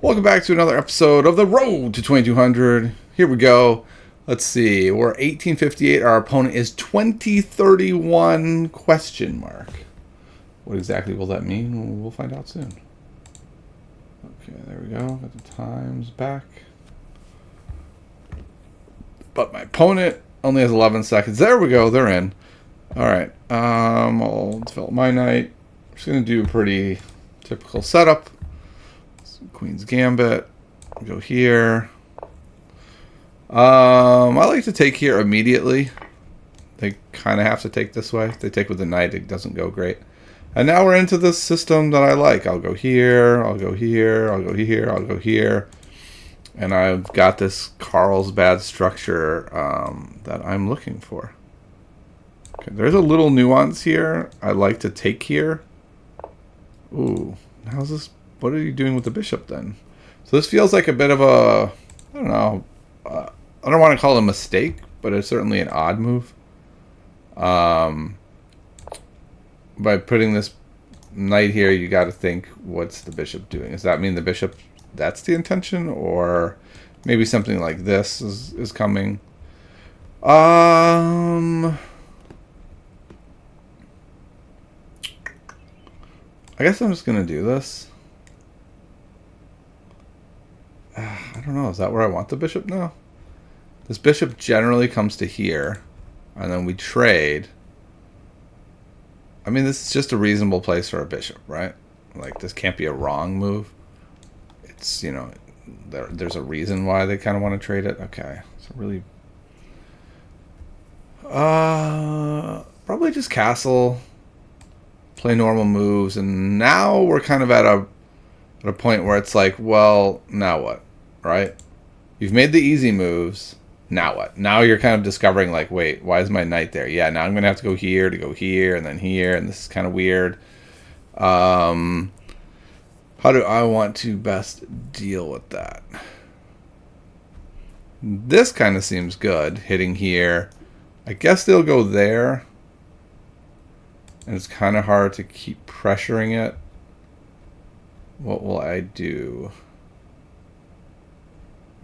Welcome back to another episode of The Road to 2200. Here we go. Let's see. We're 1858. Our opponent is 2031 question mark. What exactly will that mean? We'll find out soon. Okay, there we go. Got the times back. But my opponent only has 11 seconds. There we go. They're in. All right. I'll develop my knight. I'm just going to do a pretty typical setup. Queen's Gambit. Go here. I like to take here immediately. They kind of have to take this way. If they take with the knight, it doesn't go great. And now we're into this system that I like. I'll go here. I'll go here. I'll go here. I'll go here. And I've got this Carlsbad structure that I'm looking for. Okay, there's a little nuance here. I like to take here. Ooh, how's this? What are you doing with the bishop then? So this feels like a bit of a, I don't know, I don't want to call it a mistake, but it's certainly an odd move. By putting this knight here, you got to think, what's the bishop doing? Does that mean the bishop, that's the intention? Or maybe something like this is coming? I guess I'm just going to do this. I don't know. Is that where I want the bishop now? This bishop generally comes to here, and then we trade. I mean, this is just a reasonable place for a bishop, right? Like, this can't be a wrong move. It's, you know, there's a reason why they kind of want to trade it. Okay. So really... probably just castle, play normal moves, and now we're kind of at a point where it's like, well, now what, right? You've made the easy moves. Now what? Now you're kind of discovering, like, wait, why is my knight there? Yeah, now I'm going to have to go here, and then here, and this is kind of weird. How do I want to best deal with that? This kind of seems good, hitting here. I guess they'll go there. And it's kind of hard to keep pressuring it. What will I do?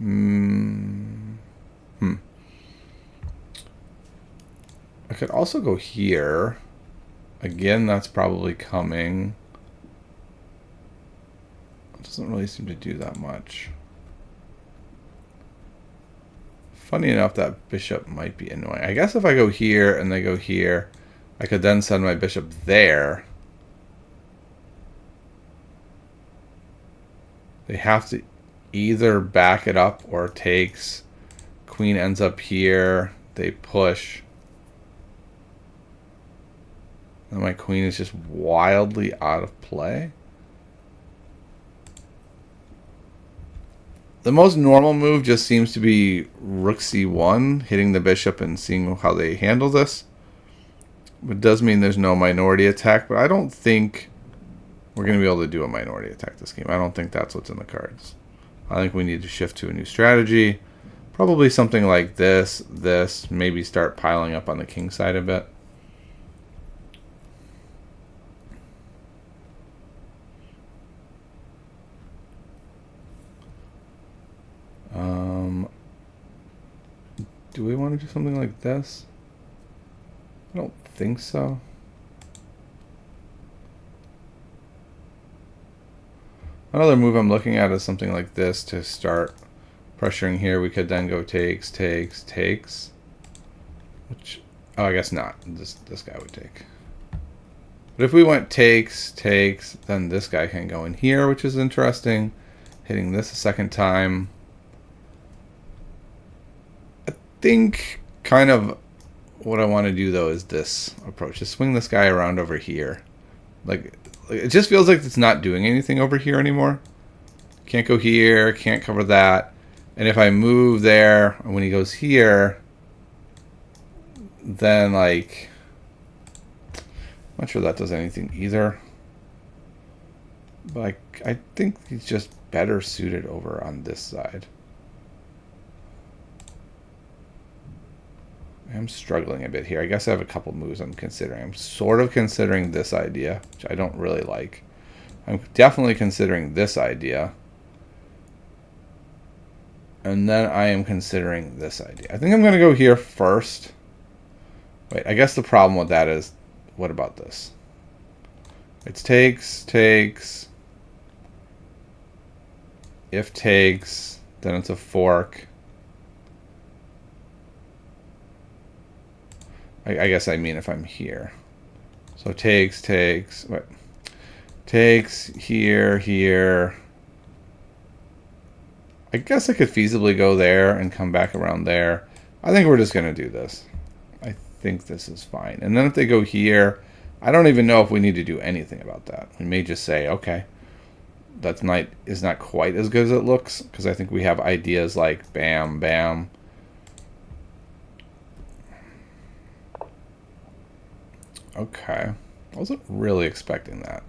I could also go here. Again, that's probably coming. It doesn't really seem to do that much. Funny enough, that bishop might be annoying. I guess if I go here and they go here, I could then send my bishop there. They have to either back it up or takes. Queen ends up here. They push. And my queen is just wildly out of play. The most normal move just seems to be rook c1, hitting the bishop and seeing how they handle this. It does mean there's no minority attack, but I don't think we're going to be able to do a minority attack this game. I don't think that's what's in the cards. I think we need to shift to a new strategy. Probably something like this, maybe start piling up on the king side a bit. Do we want to do something like this? I don't think so. Another move I'm looking at is something like this to start pressuring here. We could then go takes. Which, oh, I guess not. This guy would take. But if we went takes, then this guy can go in here, which is interesting. Hitting this a second time. I think kind of what I want to do, though, is this approach. Just swing this guy around over here. Like, it just feels like it's not doing anything over here anymore. Can't go here, can't cover that. And if I move there, when he goes here, then, like, I'm not sure that does anything either. But I think he's just better suited over on this side. I'm struggling a bit here. I guess I have a couple moves I'm considering. I'm sort of considering this idea, which I don't really like. I'm definitely considering this idea. And then I am considering this idea. I think I'm going to go here first. Wait, I guess the problem with that is, what about this? It's takes. If takes, then it's a fork. I guess I mean if I'm here. So takes. Wait. Takes here. I guess I could feasibly go there and come back around there. I think we're just going to do this. I think this is fine. And then if they go here, I don't even know if we need to do anything about that. We may just say, okay, that knight is not quite as good as it looks, because I think we have ideas like bam, bam. Okay. I wasn't really expecting that.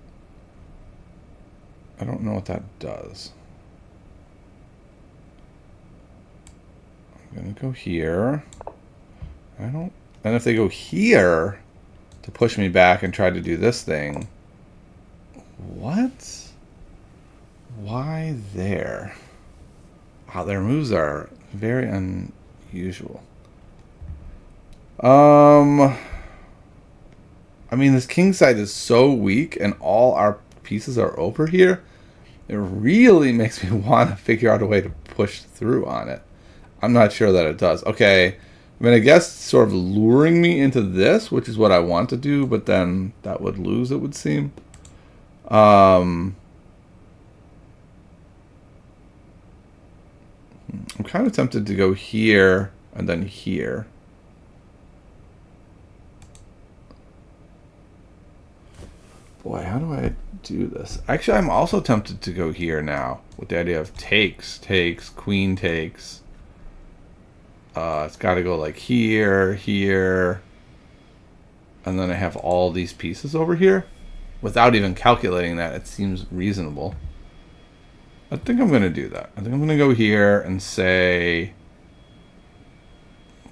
I don't know what that does. I'm going to go here. And if they go here to push me back and try to do this thing. What? Why there? Wow, their moves are very unusual. I mean, this king side is so weak and all our pieces are over here. It really makes me want to figure out a way to push through on it. I'm not sure that it does. Okay, I mean, I guess sort of luring me into this, which is what I want to do, but then that would lose, it would seem. I'm kind of tempted to go here and then here. Boy, how do I do this? Actually, I'm also tempted to go here now with the idea of takes, queen takes. It's got to go like here, and then I have all these pieces over here. Without even calculating that, it seems reasonable. I think I'm going to do that. I think I'm going to go here and say,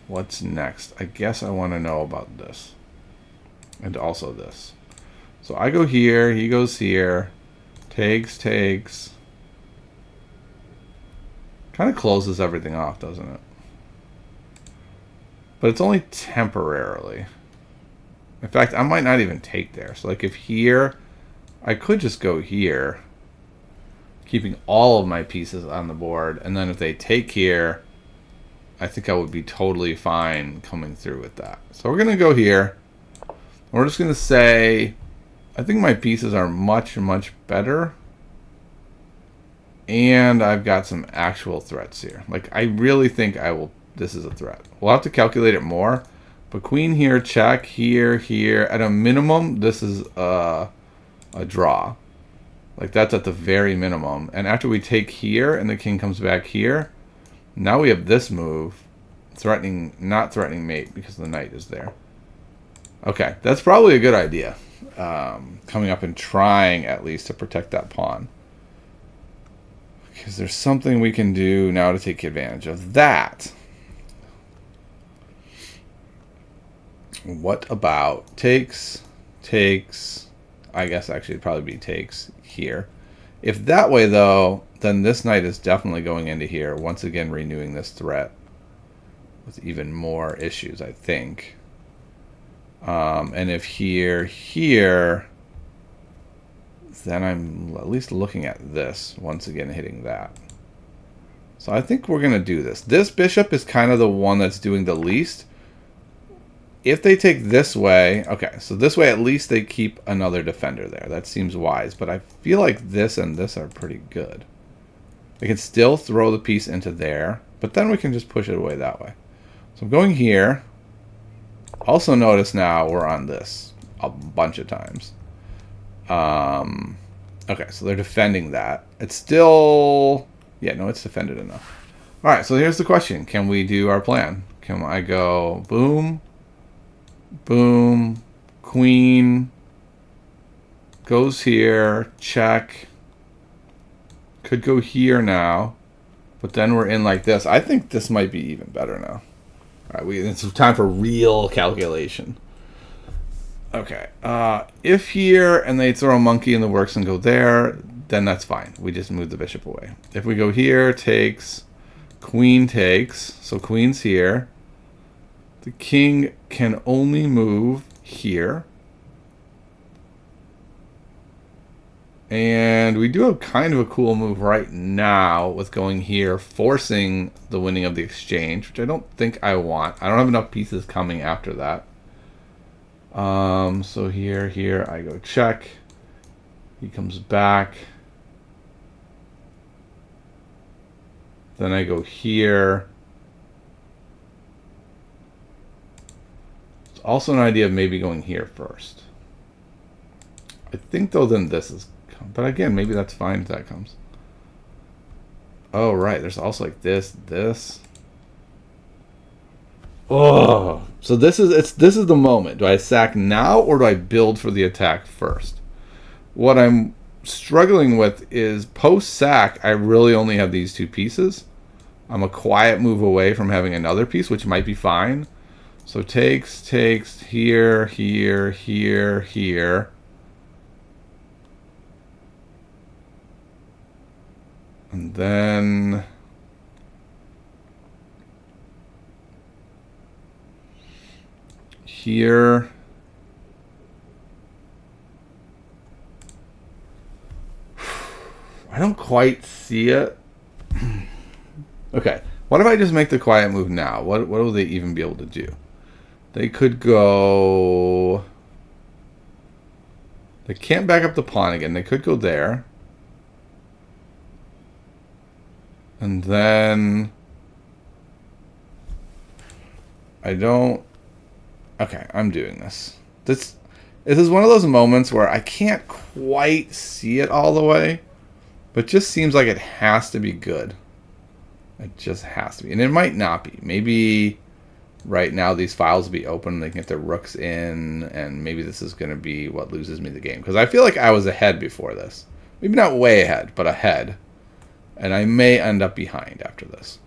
what's next? I guess I want to know about this. And also this. So I go here, he goes here. Takes. Kind of closes everything off, doesn't it? But it's only temporarily. In fact, I might not even take there. So like if here, I could just go here, keeping all of my pieces on the board. And then if they take here, I think I would be totally fine coming through with that. So we're going to go here. We're just going to say, I think my pieces are much better. And I've got some actual threats here. Like, I really think this is a threat. We'll have to calculate it more. But queen here, check, here. At a minimum, this is a draw. Like, that's at the very minimum. And after we take here and the king comes back here, now we have this move. Not threatening mate because the knight is there. Okay, that's probably a good idea. Coming up and trying at least to protect that pawn. Because there's something we can do now to take advantage of that. What about takes? I guess actually it'd probably be takes here. If that way though, then this knight is definitely going into here, once again renewing this threat with even more issues, I think. And if here, then I'm at least looking at this, once again hitting that. So I think we're going to do this. This bishop is kind of the one that's doing the least. If they take this way, okay, so this way at least they keep another defender there. That seems wise, but I feel like this and this are pretty good. They can still throw the piece into there, but then we can just push it away that way. So I'm going here. Also notice now we're on this a bunch of times. Okay, so they're defending that. It's still... Yeah, no, it's defended enough. Alright, so here's the question. Can we do our plan? Can I go boom, boom, queen, goes here, check. Could go here now, but then we're in like this. I think this might be even better now. All right, it's time for real calculation. Okay, if here and they throw a monkey in the works and go there, then that's fine. We just move the bishop away. If we go here, takes, Queen takes. So queen's here. The king can only move here. And we do have kind of a cool move right now with going here, forcing the winning of the exchange, which I don't think I want. I don't have enough pieces coming after that. So here, I go check. He comes back. Then I go here. It's also an idea of maybe going here first. I think though then this is, but again, maybe that's fine if that comes. Oh right, there's also like this. Oh, so this is the moment. Do I sack now or do I build for the attack first? What I'm struggling with is post sack. I really only have these two pieces. I'm a quiet move away from having another piece, which might be fine. So takes here. And then here. I don't quite see it. Okay, what if I just make the quiet move now? What will they even be able to do? They could go... They can't back up the pawn again. They could go there. And then... I don't... Okay, I'm doing this. This is one of those moments where I can't quite see it all the way, but it just seems like it has to be good. It just has to be. And it might not be. Maybe right now these files will be open, they can get their rooks in, and maybe this is going to be what loses me the game. Because I feel like I was ahead before this. Maybe not way ahead, but ahead. And I may end up behind after this.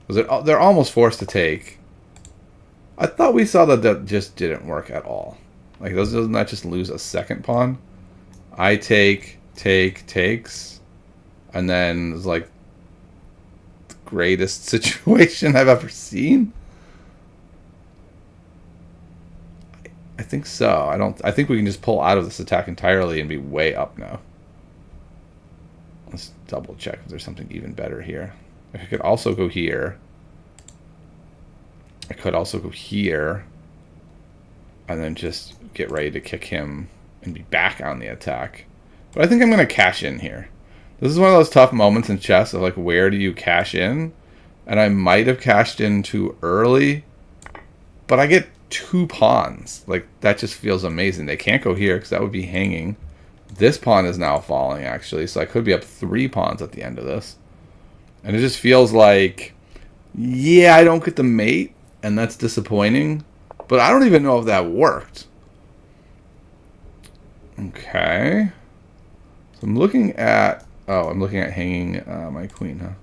Because they're almost forced to take. I thought we saw that just didn't work at all. Like, doesn't that just lose a second pawn? I takes. And then it's like the greatest situation I've ever seen. I think so. I think we can just pull out of this attack entirely and be way up now. Let's double check if there's something even better here. I could also go here. I could also go here. And then just get ready to kick him and be back on the attack. But I think I'm going to cash in here. This is one of those tough moments in chess of like, where do you cash in? And I might have cashed in too early. But I get 2 pawns. Like, that just feels amazing. They can't go here because that would be hanging. This pawn is now falling, actually. So I could be up 3 pawns at the end of this. And it just feels like, yeah, I don't get the mate. And that's disappointing. But I don't even know if that worked. Okay. So I'm looking at... Oh, I'm looking at hanging my queen, huh?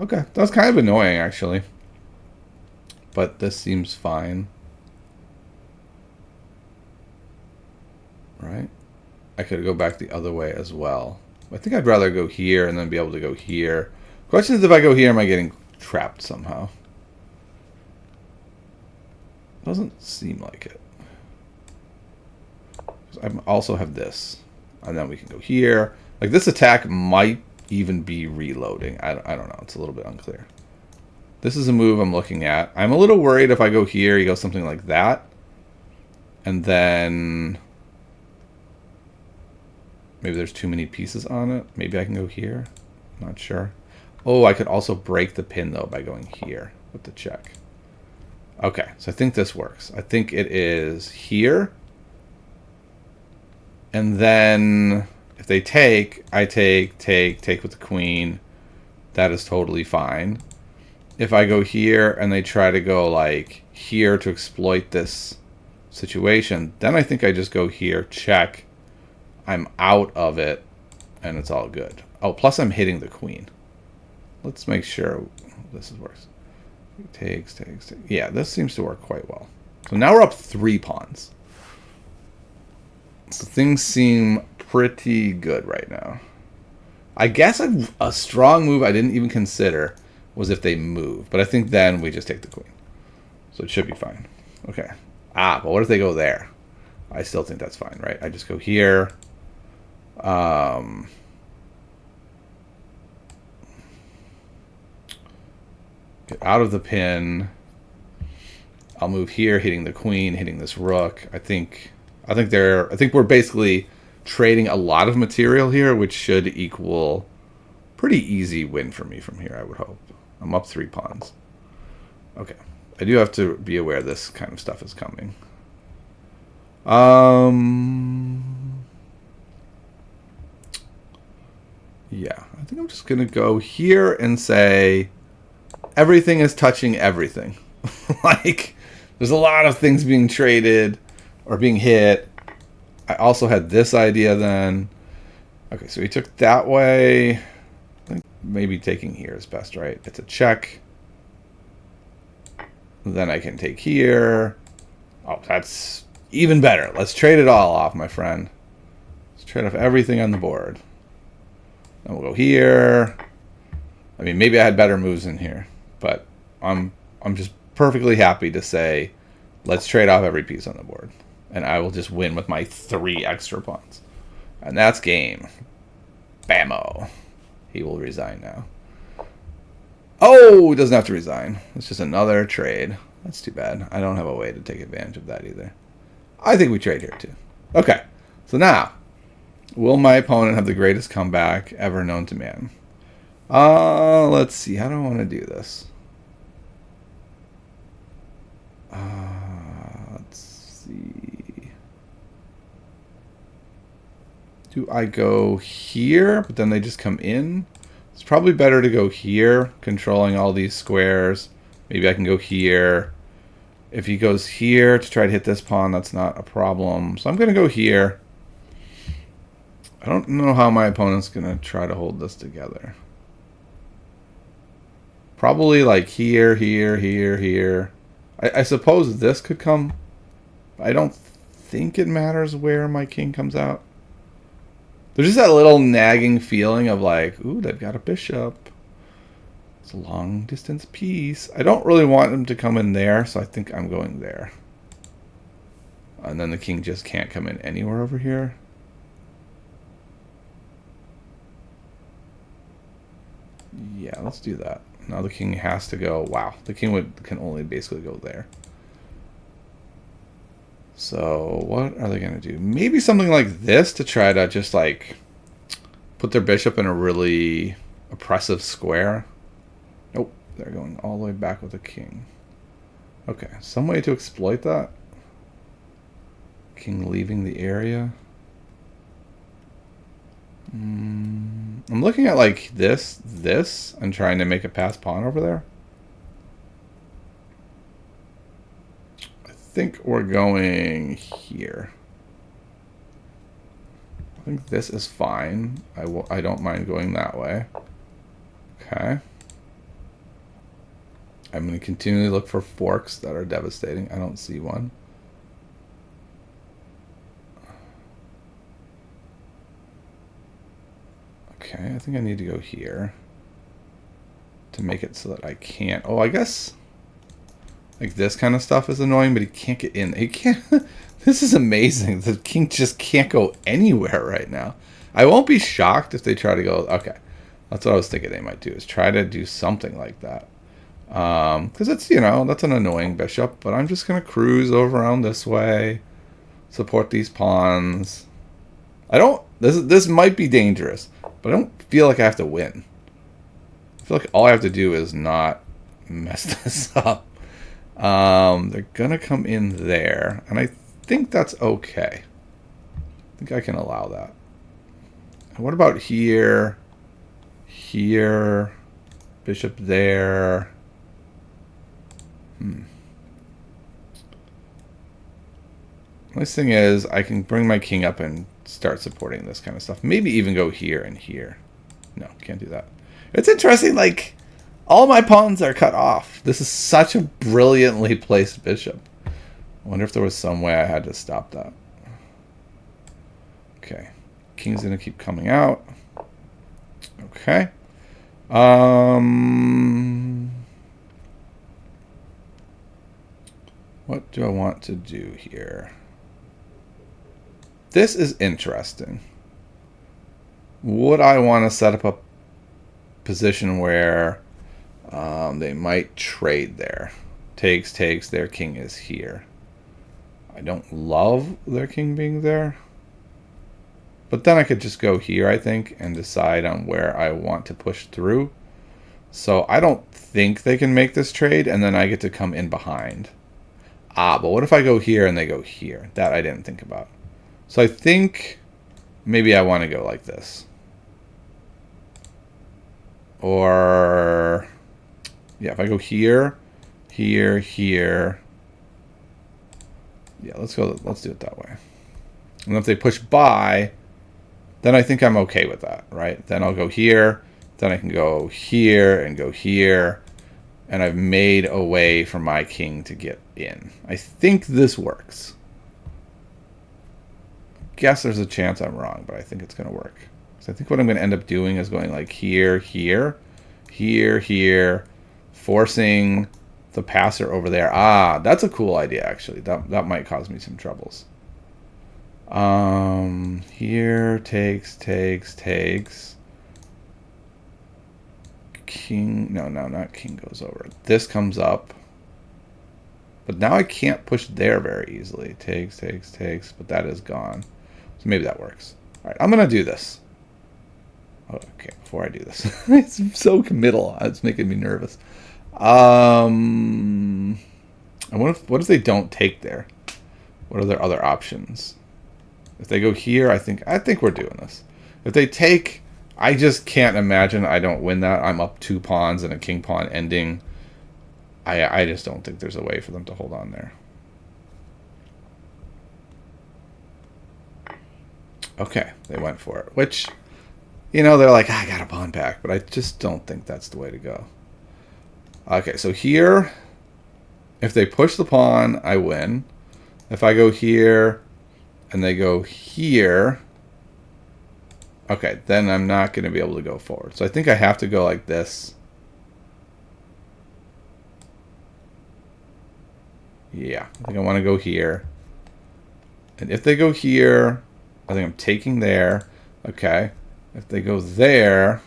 Okay. That was kind of annoying, actually. But this seems fine. Right? I could go back the other way as well. I think I'd rather go here and then be able to go here. Question is, if I go here, am I getting trapped somehow? Doesn't seem like it. I also have this. And then we can go here. Like, this attack might even be reloading. I don't know. It's a little bit unclear. This is a move I'm looking at. I'm a little worried if I go here, he goes something like that. And then... maybe there's too many pieces on it. Maybe I can go here. Not sure. Oh, I could also break the pin, though, by going here with the check. Okay, so I think this works. I think it is here. And then if they take, I take with the queen. That is totally fine. If I go here and they try to go like here to exploit this situation, then I think I just go here, check. I'm out of it, and it's all good. Oh, plus I'm hitting the queen. Let's make sure this works. Takes. Yeah, this seems to work quite well. So now we're up 3 pawns. So things seem pretty good right now. I guess a strong move I didn't even consider was if they move. But I think then we just take the queen. So it should be fine. Okay. But what if they go there? I still think that's fine, right? I just go here. Get out of the pin. I'll move here, hitting the queen, hitting this rook. I think we're basically trading a lot of material here, which should equal pretty easy win for me from here, I would hope. I'm up 3 pawns. Okay. I do have to be aware this kind of stuff is coming. Yeah, I think I'm just going to go here and say everything is touching everything. Like, there's a lot of things being traded or being hit. I also had this idea then. Okay, so he took that way. I think maybe taking here is best, right? It's a check. Then I can take here. Oh, that's even better. Let's trade it all off, my friend. Let's trade off everything on the board. Then we'll go here. I mean, maybe I had better moves in here, but I'm just perfectly happy to say, let's trade off every piece on the board, and I will just win with my 3 extra pawns, and that's game. Bammo. He will resign now. Oh, he doesn't have to resign. It's just another trade. That's too bad. I don't have a way to take advantage of that either. I think we trade here too. Okay, so now, will my opponent have the greatest comeback ever known to man? Let's see. How do I want to do this? Let's see. Do I go here, but then they just come in? It's probably better to go here, controlling all these squares. Maybe I can go here. If he goes here to try to hit this pawn, that's not a problem. So I'm going to go here. I don't know how my opponent's going to try to hold this together. Probably like here, here, here, here. I suppose this could come. I don't think it matters where my king comes out. There's just that little nagging feeling of like, ooh, they've got a bishop. It's a long distance piece. I don't really want him to come in there, so I think I'm going there. And then the king just can't come in anywhere over here. Yeah, let's do that. Now the king has to go. Wow, the king can only basically go there. So what are they going to do? Maybe something like this to try to just like put their bishop in a really oppressive square. Nope, they're going all the way back with the king. Okay, some way to exploit that. King leaving the area. I'm looking at like this, and trying to make a pass pawn over there. I think we're going here. I think this is fine. I don't mind going that way. Okay. I'm going to continually look for forks that are devastating. I don't see one. Okay, I think I need to go here to make it so that I can't. Oh, I guess like this kind of stuff is annoying, but he can't get in. He can't. This is amazing. The king just can't go anywhere right now. I won't be shocked if they try to go. Okay, that's what I was thinking they might do, is try to do something like that. Because it's, you know, that's an annoying bishop, but I'm just going to cruise over around this way, support these pawns. I don't, this might be dangerous, but I don't feel like I have to win. I feel like all I have to do is not mess this up. They're going to come in there, and I think that's okay. I think I can allow that. And what about here? Here, bishop there. Nice thing is I can bring my king up and start supporting this kind of stuff. Maybe even go here and here. No, can't do that. It's interesting, like, all my pawns are cut off. This is such a brilliantly placed bishop. I wonder if there was some way I had to stop that. Okay. King's going to keep coming out. Okay. What do I want to do here? This is interesting. Would I want to set up a position where they might trade there? Takes, their king is here. I don't love their king being there. But then I could just go here, I think, and decide on where I want to push through. So I don't think they can make this trade, and then I get to come in behind. But what if I go here and they go here? That I didn't think about. So I think maybe I want to go like this. Or, yeah, if I go here, here, here. Yeah, let's do it that way. And if they push by, then I think I'm okay with that, right? Then I'll go here, then I can go here and go here, and I've made a way for my king to get in. I think this works. Guess there's a chance I'm wrong, but I think it's going to work. So I think what I'm going to end up doing is going like here, here, here, here, forcing the passer over there. That's a cool idea, actually. That might cause me some troubles. Here, takes. King, no, not king goes over. This comes up. But now I can't push there very easily. Takes, but that is gone. So maybe that works. All right, I'm going to do this. Oh, okay, before I do this. It's so committal. It's making me nervous. And what if they don't take there? What are their other options? If they go here, I think we're doing this. If they take, I just can't imagine I don't win that. I'm up 2 pawns and a king pawn ending. I just don't think there's a way for them to hold on there. Okay, they went for it. Which, they're like, I got a pawn back, but I just don't think that's the way to go. Okay, so here, if they push the pawn, I win. If I go here and they go here, okay, then I'm not going to be able to go forward. So I think I have to go like this. Yeah, I think I want to go here. And if they go here, I think I'm taking there. Okay. If they go there,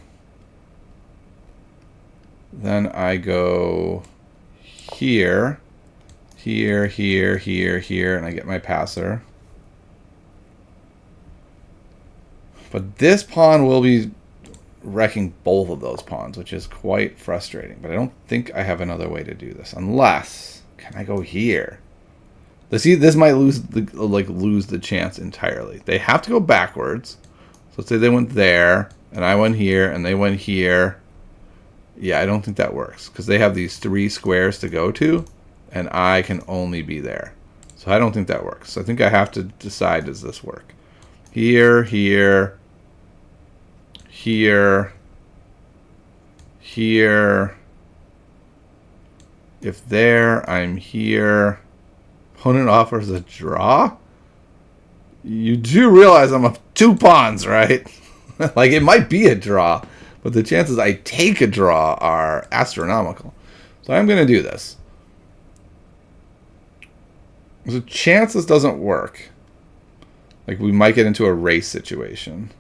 then I go here, here, here, here, here, and I get my passer. But this pawn will be wrecking both of those pawns, which is quite frustrating. But I don't think I have another way to do this, unless, can I go here? This might lose the chance entirely. They have to go backwards. So let's say they went there, and I went here, and they went here. Yeah, I don't think that works, because they have these 3 squares to go to, and I can only be there. So I don't think that works. So I think I have to decide, does this work? Here, here, here, here. If there, I'm here. Opponent offers a draw? You do realize I'm up 2 pawns, right? Like, it might be a draw, but the chances I take a draw are astronomical. So I'm going to do this. There's a chance this doesn't work. Like, we might get into a race situation.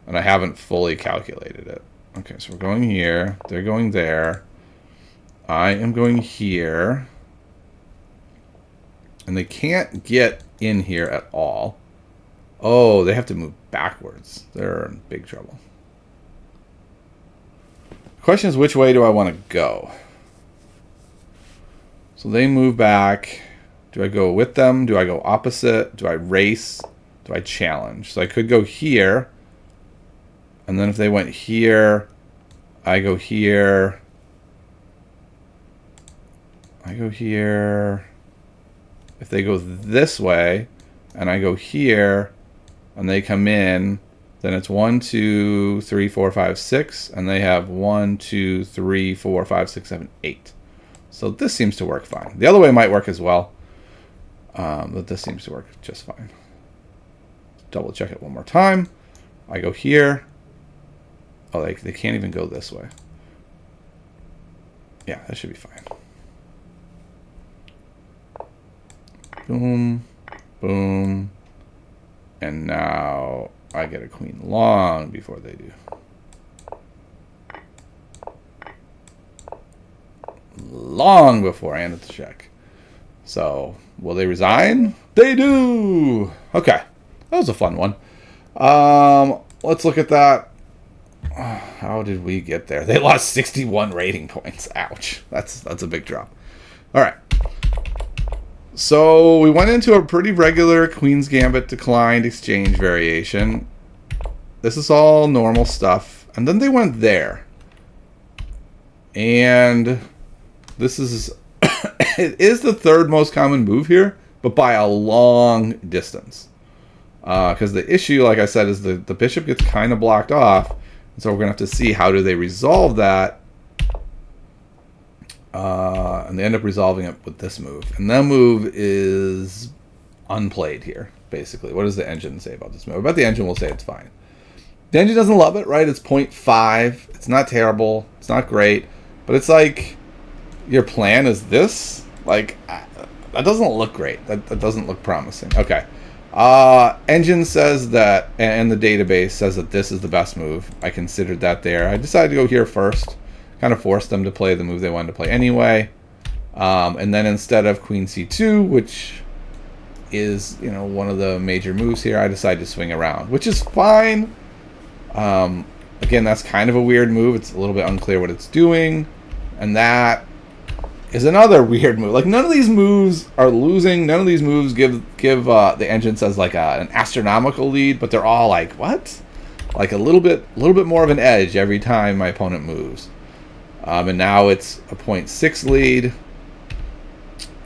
And I haven't fully calculated it. Okay, so we're going here. They're going there. I am going here. And they can't get in here at all. Oh, they have to move backwards. They're in big trouble. The question is, which way do I want to go? So they move back. Do I go with them? Do I go opposite? Do I race? Do I challenge? So I could go here. And then if they went here, I go here. I go here. If they go this way, and I go here, and they come in, then it's 1, 2, 3, 4, 5, 6, and they have 1, 2, 3, 4, 5, 6, 7, 8. So this seems to work fine. The other way might work as well, but this seems to work just fine. Double check it one more time. I go here. Oh, they can't even go this way. Yeah, that should be fine. Boom, boom. And now I get a queen long before they do. Long before I end the check. So, will they resign? They do! Okay. That was a fun one. Let's look at that. How did we get there? They lost 61 rating points. Ouch. That's a big drop. All right. So we went into a pretty regular Queen's Gambit declined exchange variation. This is all normal stuff. And then they went there. And this is... it is the third most common move here, but by a long distance. Because the issue, like I said, is the bishop gets kind of blocked off. So we're going to have to see how do they resolve that. And they end up resolving it with this move. And that move is unplayed here, basically. What does the engine say about this move? About the engine, we'll say it's fine. The engine doesn't love it, right? It's 0.5. It's not terrible. It's not great. But it's like, your plan is this? Like, that doesn't look great. That doesn't look promising. Okay. Engine says that, and the database says that this is the best move. I considered that there. I decided to go here first. Kind of forced them to play the move they wanted to play anyway. And then instead of queen c2, which is, one of the major moves here, I decided to swing around, which is fine. Again, that's kind of a weird move. It's a little bit unclear what it's doing. And that is another weird move. Like, none of these moves are losing. None of these moves give the engine says like an astronomical lead, but they're all like, what? Like a little bit more of an edge every time my opponent moves. And now it's a 0.6 lead,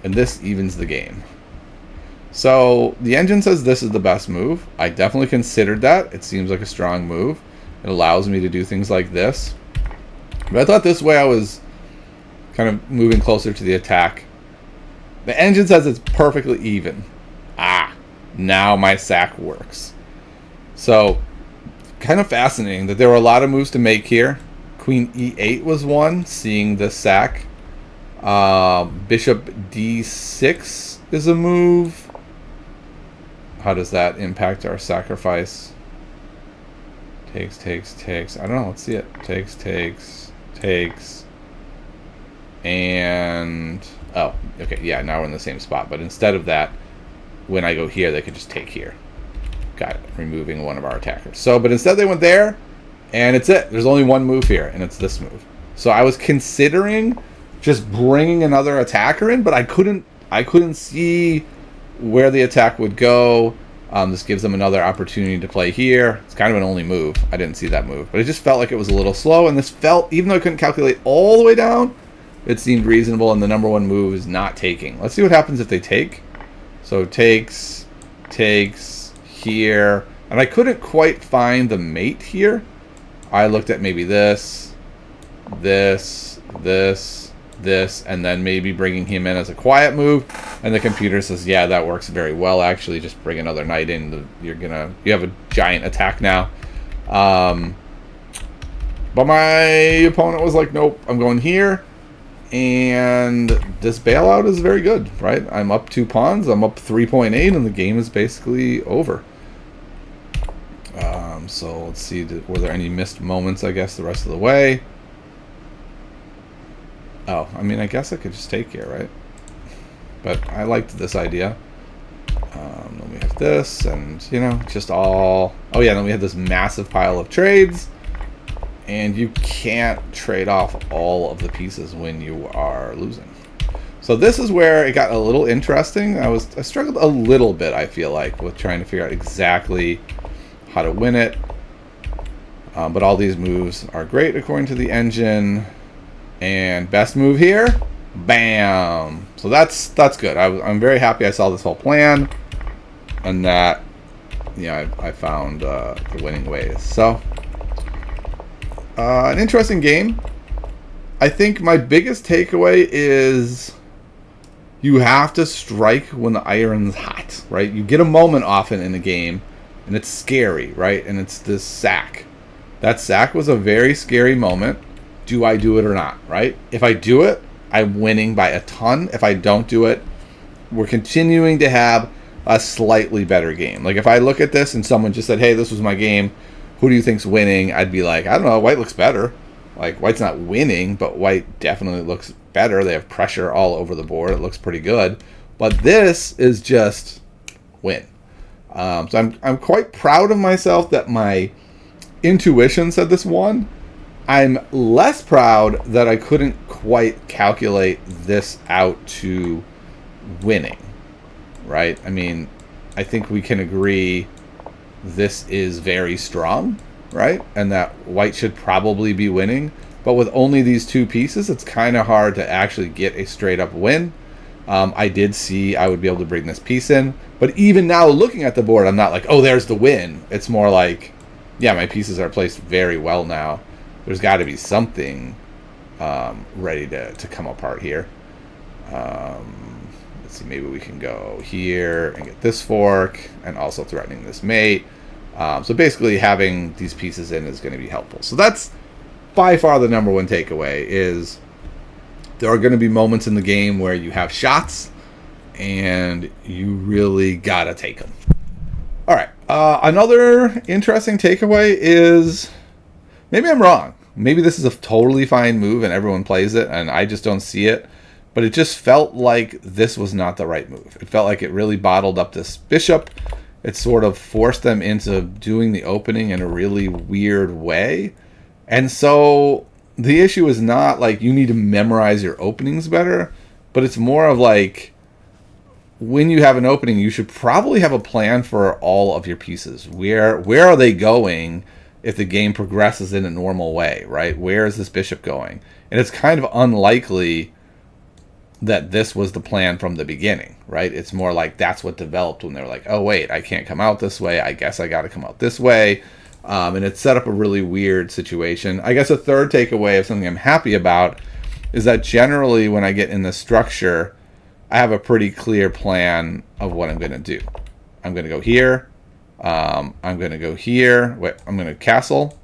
and this evens the game. So the engine says this is the best move. I definitely considered that. It seems like a strong move. It allows me to do things like this. But I thought this way I was kind of moving closer to the attack. The engine says it's perfectly even. Now my sack works. So, kind of fascinating that there were a lot of moves to make here. Queen e8 was one, seeing the sack. Bishop d6 is a move. How does that impact our sacrifice? Takes. I don't know. Let's see it. Takes. And... oh, okay. Yeah, now we're in the same spot. But instead of that, when I go here, they could just take here. Got it. Removing one of our attackers. So, but instead they went there. And it's it. There's only one move here, and it's this move. So I was considering just bringing another attacker in, but I couldn't see where the attack would go. This gives them another opportunity to play here. It's kind of an only move. I didn't see that move, but it just felt like it was a little slow. And this felt, even though I couldn't calculate all the way down, it seemed reasonable. And the number one move is not taking. Let's see what happens if they take. So takes here, and I couldn't quite find the mate here. I looked at maybe this, and then maybe bringing him in as a quiet move. And the computer says, yeah, that works very well, actually. Just bring another knight in. You have a giant attack now. But my opponent was like, nope, I'm going here. And this bailout is very good, right? I'm up 2 pawns. I'm up 3.8, and the game is basically over. So let's see, were there any missed moments, I guess, the rest of the way? Oh, I mean, I guess I could just take here, right? But I liked this idea. Then we have this, and, just all... oh, yeah, then we have this massive pile of trades. And you can't trade off all of the pieces when you are losing. So this is where it got a little interesting. I struggled a little bit, I feel like, with trying to figure out exactly how to win it. But all these moves are great according to the engine. And best move here, bam. So that's good. I'm very happy I saw this whole plan, and that I found the winning ways. So an interesting game. I think my biggest takeaway is you have to strike when the iron's hot, right? You get a moment often in a game, and it's scary, right? And it's this sack. That sack was a very scary moment. Do I do it or not, right? If I do it, I'm winning by a ton. If I don't do it, we're continuing to have a slightly better game. Like if I look at this and someone just said, hey, this was my game, who do you think's winning? I'd be like, I don't know, white looks better. Like white's not winning, but white definitely looks better. They have pressure all over the board. It looks pretty good. But this is just win. So I'm quite proud of myself that my intuition said this won. I'm less proud that I couldn't quite calculate this out to winning, right? I mean, I think we can agree this is very strong, right? And that white should probably be winning. But with only these two pieces, it's kind of hard to actually get a straight up win. I did see I would be able to bring this piece in. But even now looking at the board, I'm not like, oh, there's the win. It's more like, yeah, my pieces are placed very well now. There's got to be something ready to come apart here. Let's see, maybe we can go here and get this fork and also threatening this mate. So basically having these pieces in is going to be helpful. So that's by far the number one takeaway is there are going to be moments in the game where you have shots and you really got to take them. All right. Another interesting takeaway is maybe I'm wrong. Maybe this is a totally fine move and everyone plays it and I just don't see it. But it just felt like this was not the right move. It felt like it really bottled up this bishop. It sort of forced them into doing the opening in a really weird way. And so the issue is not like you need to memorize your openings better, but it's more of like when you have an opening, you should probably have a plan for all of your pieces. Where are they going if the game progresses in a normal way, right? Where is this bishop going? And it's kind of unlikely that this was the plan from the beginning, right? It's more like that's what developed when they were like, oh, wait, I can't come out this way. I guess I got to come out this way. And it set up a really weird situation. I guess a third takeaway of something I'm happy about is that generally when I get in the structure, I have a pretty clear plan of what I'm going to do. I'm going to go here. I'm going to go here. Wait, I'm going to castle.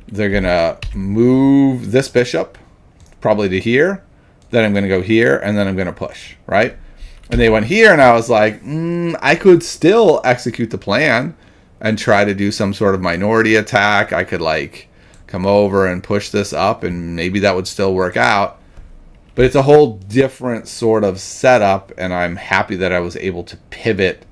They're going to move this bishop probably to here. Then I'm going to go here, and then I'm going to push, right? And they went here, and I was like, I could still execute the plan and try to do some sort of minority attack. I could, like, come over and push this up, and maybe that would still work out. But it's a whole different sort of setup, and I'm happy that I was able to pivot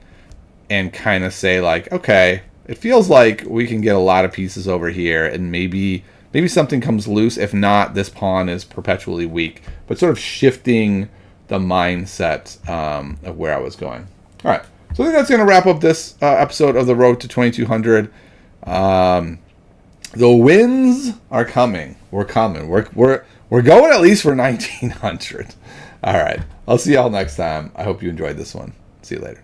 and kind of say, like, okay, it feels like we can get a lot of pieces over here, and maybe something comes loose. If not, this pawn is perpetually weak. But sort of shifting the mindset of where I was going. All right. So I think that's going to wrap up this episode of the Road to 2200. The wins are coming. We're coming. We're going at least for 1900. All right. I'll see y'all next time. I hope you enjoyed this one. See you later.